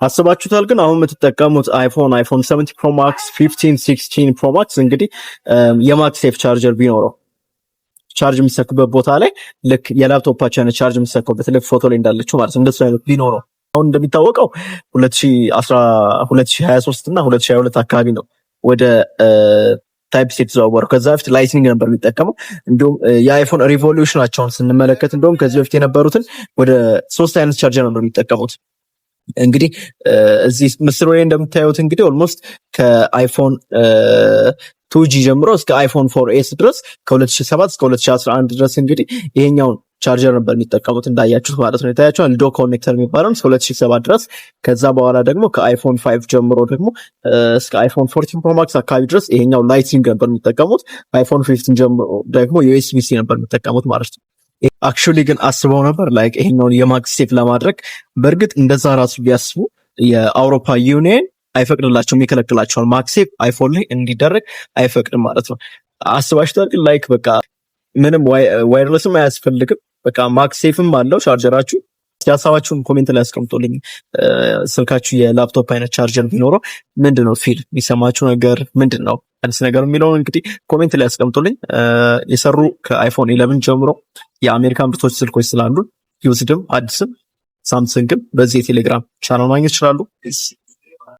አስባችሁታል? ግን አሁን የምትጠቀሙት አይፎን 70 ፕሮ ማክስ 15 16 ፕሮ ማክስ እንግዲህ የማክሴፍ ቻርጀር ቢኖረው ቻርጅ የሚሰኩበት ቦታ ላይ ልክ የላፕቶፓችን አይነት ቻርጅ የሚሰኩበት ልክ ፎቶ ላይ እንዳለችው ማለት ነው እንደሱ አይነት ቢኖረው አሁን እንደሚታወቀው 2023 እና 2022 አካባቢ ነው ወደ ታይፕ ሲ ተዘዋወረው። ከዛ በፊት ላይትኒንግ ነበር የሚጠቀመው። እንዲሁም የአይፎን ሪቮሉሽናቸውን ስንመለከት እንደውም ከዚህ በፊት የነበሩትን ወደ 3 አይነት ቻርጀር ነበር የሚጠቀሙት። እንግዲህ እዚህ ምስሉ ላይ እንደምታዩት እንግዲህ ኦልሞስት ከአይፎን 2G ጀምሮ እስከ አይፎን 4S ድረስ ከ2007 እስከ 2011 ድረስ እንግዲህ ይሄኛውን ቻርጀር ነበር የሚጠቀሙት እንዳያችሁት ማለት ነው። የታያችኋል ዶ ኮኔክተር የሚባለው እስከ 2007 ድረስ። ከዛ በኋላ ደግሞ ከአይፎን 5 ጀምሮ ደግሞ እስከ አይፎን 14 ፕሮ ማክስ አካባቢ ድረስ ይሄኛው ላይትኒንግ ነበር የሚጠቀሙት። አይፎን 15 ጀምሮ ደግሞ ዩኤስቢ-ሲ ነበር የሚጠቀሙት ማለት ነው። አክቹሊ ግን አስበው ነበር ላይክ ይሄኛውን የማክሴፍ ለማድረግ በእርግጥ እንደዛ ራሱ ቢያስቡ የአውሮፓ ዩኒየን አይፈቅድላቸውም፣ ይከለክላቸዋል። ማክሴፍ አይፎን ላይ እንዲደረግ አይፈቅድም ማለት ነው። አስባችሁታል? ግን ላይክ በቃ ምንም ዋይርለስም አያስፈልግም። በቃ ማክሴፍም አለው ቻርጀራችሁ። ሀሳባችሁን ኮሜንት ላይ አስቀምጡልኝ። ስልካችሁ የላፕቶፕ አይነት ቻርጀር ቢኖረው ምንድነው ፊል የሚሰማችሁ ነገር ምንድነው አዲስ ነገር የሚለው እንግዲህ ኮሜንት ላይ አስቀምጡልኝ። የሰሩ ከአይፎን 11 ጀምሮ የአሜሪካ ምርቶች ስልኮች ስላሉ ዩዝድም አዲስም ሳምሰንግም በዚህ የቴሌግራም ቻናል ማግኘት ይችላሉ።